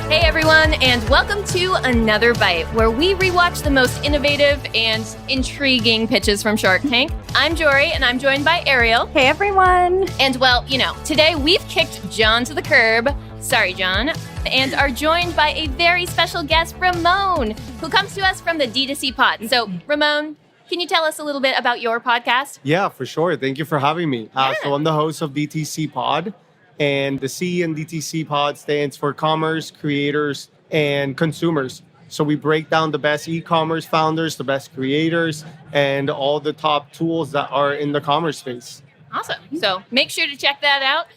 Hey everyone, and welcome to Another Bite, where we rewatch the most innovative and intriguing pitches from Shark Tank. I'm Jorie, and I'm joined by Ariel. Hey everyone. And well, today we've kicked John to the curb. Sorry, John. And are joined by a very special guest, Ramon, who comes to us from the D2C pod. So, Ramon, can you tell us a little bit about your podcast? Yeah, for sure. Thank you for having me. So I'm the host of DTC Pod, and the C in DTC Pod stands for Commerce, Creators, and Consumers. So we break down the best e-commerce founders, the best creators, and all the top tools that are in the commerce space. Awesome. So make sure to check that out.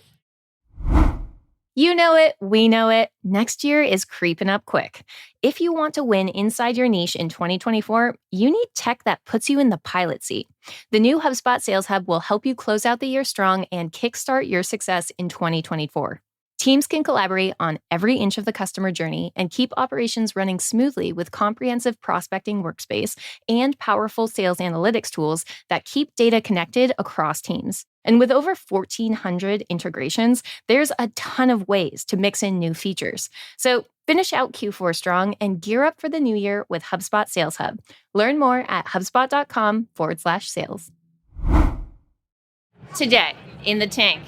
You know it, we know it. Next year is creeping up quick. If you want to win inside your niche in 2024, you need tech that puts you in the pilot seat. The new HubSpot Sales Hub will help you close out the year strong and kickstart your success in 2024. Teams can collaborate on every inch of the customer journey and keep operations running smoothly with comprehensive prospecting workspace and powerful sales analytics tools that keep data connected across teams. And with over 1,400 integrations, there's a ton of ways to mix in new features. So finish out Q4 strong and gear up for the new year with HubSpot Sales Hub. Learn more at hubspot.com/sales. Today, in the tank,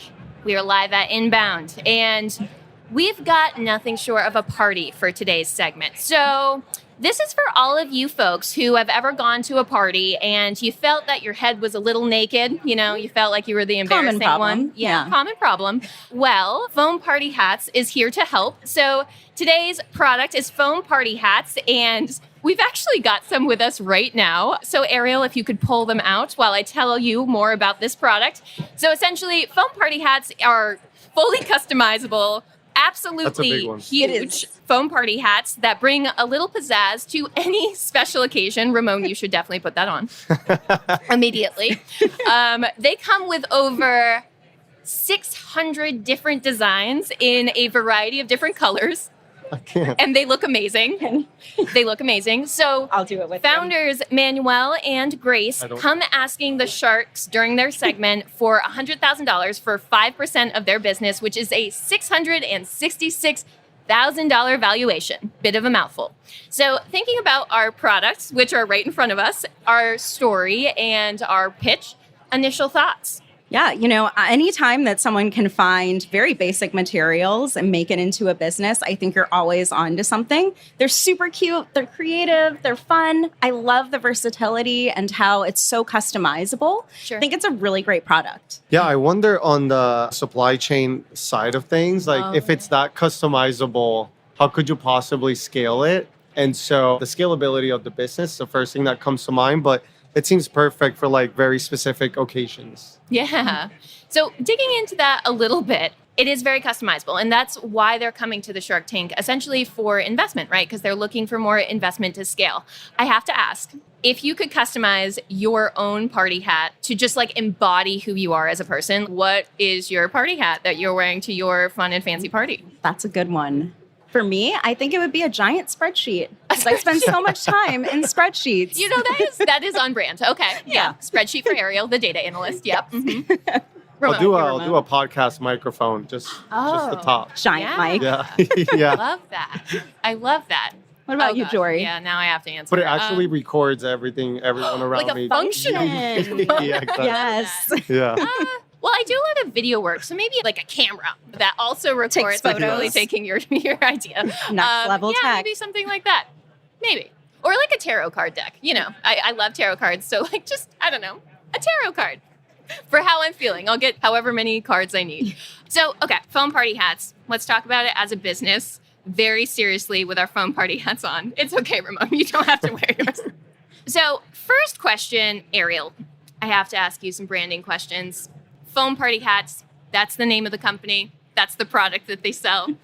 we are live at Inbound, and we've got nothing short of a party for today's segment. So this is for all of you folks who have ever gone to a party and you felt that your head was a little naked. You felt like you were the embarrassing one. Yeah, common problem. Well, Foam Party Hats is here to help. So today's product is Foam Party Hats, and we've actually got some with us right now. So Ariel, if you could pull them out while I tell you more about this product. So essentially, Foam Party Hats are fully customizable, absolutely huge foam party hats that bring a little pizzazz to any special occasion. Ramon, you should definitely put that on immediately. They come with over 600 different designs in a variety of different colors. I can't. And they look amazing. So I'll do it with founders Manuel and Grace come asking the Sharks during their segment for $100,000 for 5% of their business, which is a $666,000 valuation. Bit of a mouthful. So thinking about our products, which are right in front of us, our story and our pitch, initial thoughts. Yeah, anytime that someone can find very basic materials and make it into a business, I think you're always on to something. They're super cute, they're creative, they're fun. I love the versatility and how it's so customizable. Sure. I think it's a really great product. Yeah, I wonder on the supply chain side of things, if it's that customizable, how could you possibly scale it? And so the scalability of the business is the first thing that comes to mind, but it seems perfect for very specific occasions. Yeah. So digging into that a little bit, it is very customizable. And that's why they're coming to the Shark Tank, essentially for investment, right? Because they're looking for more investment to scale. I have to ask, if you could customize your own party hat to just embody who you are as a person, what is your party hat that you're wearing to your fun and fancy party? That's a good one. For me, I think it would be a giant spreadsheet because I spend so much time in spreadsheets. That is on brand. Okay. Yeah. Spreadsheet for Ariel, the data analyst. Yep. Mm-hmm. I'll do a podcast microphone, just the top. Giant mic. Yeah. Yeah. I love that. What about you, Jorie? Yeah, now I have to answer. But it actually records everyone around me. Like a function. Yeah, exactly. Yes. Yeah. Well, I do a lot of video work, so maybe a camera that also records, photos. taking your idea. Next level tech. Yeah, maybe something like that. Maybe. Or a tarot card deck. I love tarot cards, so I don't know, a tarot card for how I'm feeling. I'll get however many cards I need. So, okay, foam party hats. Let's talk about it as a business very seriously with our foam party hats on. It's okay, Ramon. You don't have to wear yours. So, first question, Ariel. I have to ask you some branding questions. Foam Party Hats, that's the name of the company. That's the product that they sell.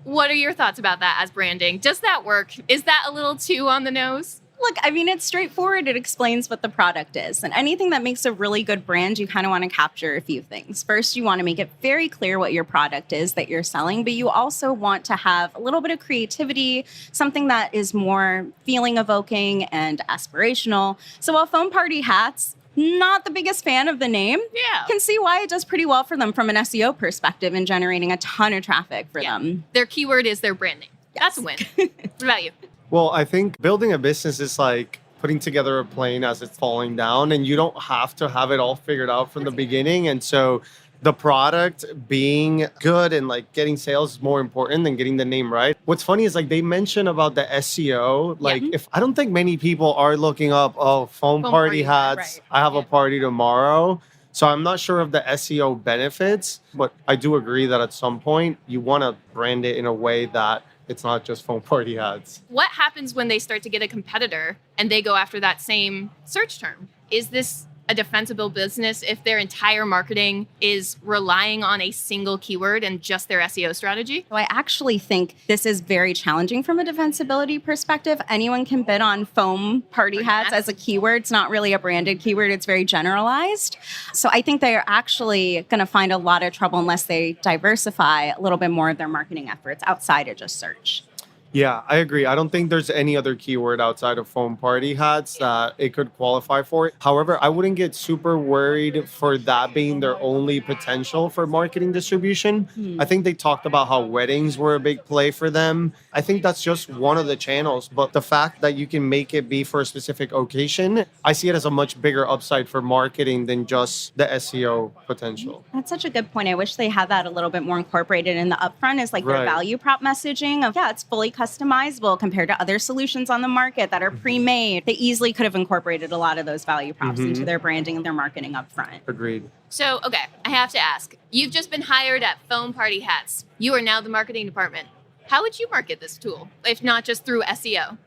What are your thoughts about that as branding? Does that work? Is that a little too on the nose? Look, I mean, it's straightforward. It explains what the product is. And anything that makes a really good brand, you kind of want to capture a few things. First, you want to make it very clear what your product is that you're selling, but you also want to have a little bit of creativity, something that is more feeling evoking and aspirational. So while Foam Party Hats not the biggest fan of the name. Yeah. Can see why it does pretty well for them from an SEO perspective and generating a ton of traffic for them. Their keyword is their brand name. That's a win. What about you? Well, I think building a business is like putting together a plane as it's falling down, and you don't have to have it all figured out from the beginning. And so the product being good and like getting sales is more important than getting the name right. What's funny is like they mentioned about the SEO. Like if I don't think many people are looking up, foam party hats. Right. I have a party tomorrow. So I'm not sure of the SEO benefits, but I do agree that at some point you want to brand it in a way that it's not just foam party hats. What happens when they start to get a competitor and they go after that same search term? Is this a defensible business if their entire marketing is relying on a single keyword and just their SEO strategy? So I actually think this is very challenging from a defensibility perspective. Anyone can bid on foam party hats as a keyword. It's not really a branded keyword. It's very generalized. So I think they are actually going to find a lot of trouble unless they diversify a little bit more of their marketing efforts outside of just search. Yeah, I agree. I don't think there's any other keyword outside of foam party hats that it could qualify for. However, I wouldn't get super worried for that being their only potential for marketing distribution. I think they talked about how weddings were a big play for them. I think that's just one of the channels, but the fact that you can make it be for a specific occasion, I see it as a much bigger upside for marketing than just the SEO potential. That's such a good point. I wish they had that a little bit more incorporated in the upfront is like their Right. value prop messaging of, it's fully customizable compared to other solutions on the market that are pre-made. They easily could have incorporated a lot of those value props into their branding and their marketing upfront. Agreed. So, okay, I have to ask. You've just been hired at Foam Party Hats. You are now the marketing department. How would you market this tool, if not just through SEO?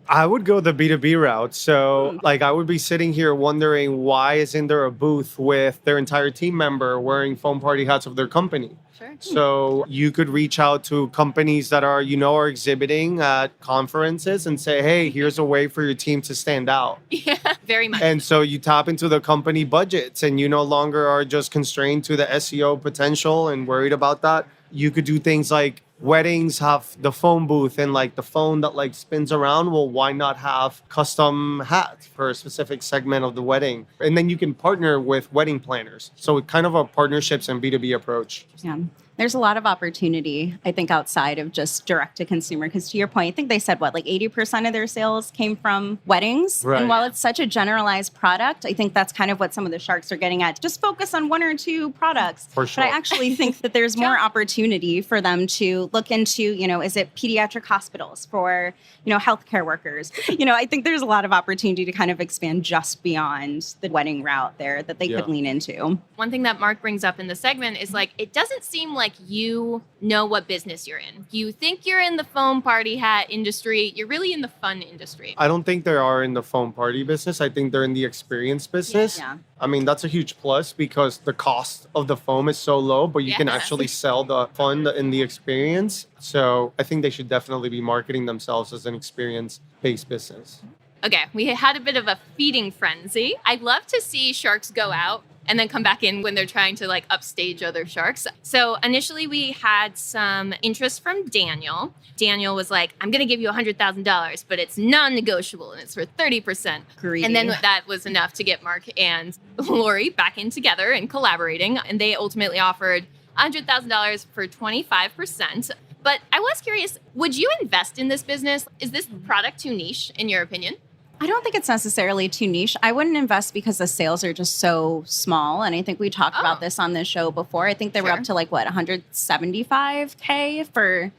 I would go the B2B route. So like I would be sitting here wondering why isn't there a booth with their entire team member wearing foam party hats of their company? Sure. So you could reach out to companies that are exhibiting at conferences and say, hey, here's a way for your team to stand out. Yeah, very much. And so you tap into the company budgets and you no longer are just constrained to the SEO potential and worried about that. You could do things like weddings have the phone booth and like the phone that like spins around. Well, why not have custom hats for a specific segment of the wedding? And then you can partner with wedding planners. So kind of a partnerships and B2B approach. Yeah. There's a lot of opportunity, I think, outside of just direct to consumer. Because to your point, I think they said, 80% of their sales came from weddings. Right. And while it's such a generalized product, I think that's kind of what some of the sharks are getting at. Just focus on one or two products. For sure. But I actually think that there's more opportunity for them to look into, is it pediatric hospitals for, healthcare workers? I think there's a lot of opportunity to kind of expand just beyond the wedding route there that they could lean into. One thing that Mark brings up in the segment is it doesn't seem like you know what business you're in. You think you're in the foam party hat industry. You're really in the fun industry. I don't think they are in the foam party business. I think they're in the experience business. Yeah. I mean, that's a huge plus because the cost of the foam is so low, but you can actually sell the fun in the experience. So I think they should definitely be marketing themselves as an experience-based business. Okay, we had a bit of a feeding frenzy. I'd love to see sharks go out and then come back in when they're trying to upstage other sharks. So initially we had some interest from Daniel. Daniel was like, I'm going to give you $100,000, but it's non-negotiable and it's for 30%. Greedy. And then that was enough to get Mark and Lori back in together and collaborating. And they ultimately offered $100,000 for 25%. But I was curious, would you invest in this business? Is this product too niche in your opinion? I don't think it's necessarily too niche. I wouldn't invest because the sales are just so small. And I think we talked about this on the show before. I think they were up to $175K for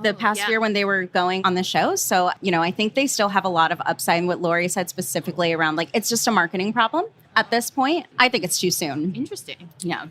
the past year when they were going on the show. So, I think they still have a lot of upside. And what Lori said specifically around it's just a marketing problem at this point. I think it's too soon. Interesting. Yeah.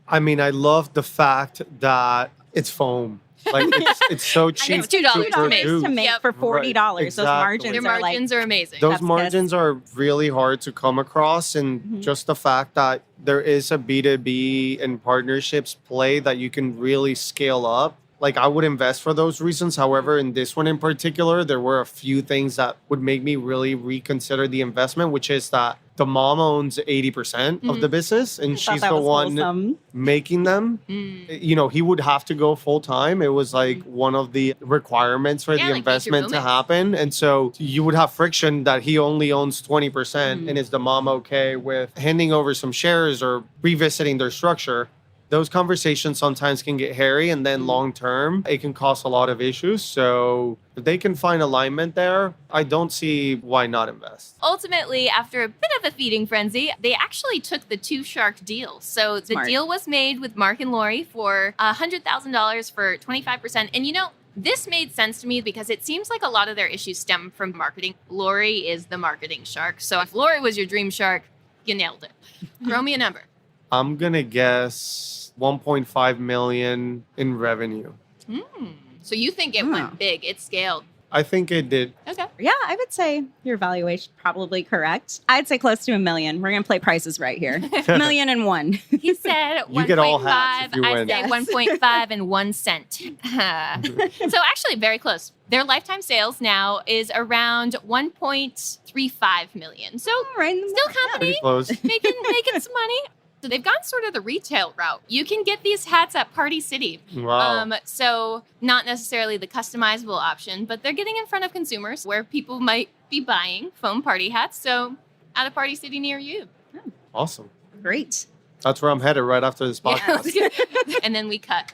I mean, I love the fact that it's foam. It's so cheap. It's $2 to make for $40. Right, Those margins Their margins are amazing. Those That's margins are really hard to come across. And just the fact that there is a B2B and partnerships play that you can really scale up. I would invest for those reasons. However, in this one in particular, there were a few things that would make me really reconsider the investment, which is that the mom owns 80% of the business, and she's the one making them. You know, he would have to go full time. It was like one of the requirements for the like investment to happen. And so you would have friction that he only owns 20%. And is the mom okay with handing over some shares or revisiting their structure? Those conversations sometimes can get hairy, and then long term, it can cause a lot of issues. So if they can find alignment there, I don't see why not invest. Ultimately, after a bit of a feeding frenzy, they actually took the two shark deal. So the deal was made with Mark and Lori for $100,000 for 25%. And you know, this made sense to me because it seems like a lot of their issues stem from marketing. Lori is the marketing shark. So if Lori was your dream shark, you nailed it. Throw me a number. I'm going to guess 1.5 million in revenue. So you think it went big, it scaled. I think it did. Okay. Yeah, I would say your valuation probably correct. I'd say close to $1 million. We're going to play prices right here. $1,000,001. He said 1.5. You get all halves if you I win. say 1.5 and 1 cent. So actually very close. Their lifetime sales now is around 1.35 million. So still company Pretty close. making some money. So they've gone sort of the retail route. You can get these hats at Party City. Wow. So not necessarily the customizable option, but they're getting in front of consumers where people might be buying foam party hats. So at a Party City near you. Awesome. Great. That's where I'm headed right after this podcast. Yeah. And then we cut.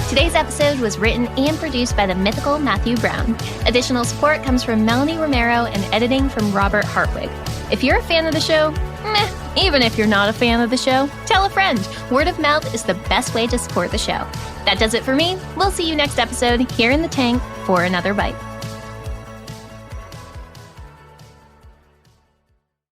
Today's episode was written and produced by the mythical Matthew Brown. Additional support comes from Melanie Romero and editing from Robert Hartwig. If you're a fan of the show, even if you're not a fan of the show, tell a friend. Word of mouth is the best way to support the show. That does it for me. We'll see you next episode here in the tank for another bite.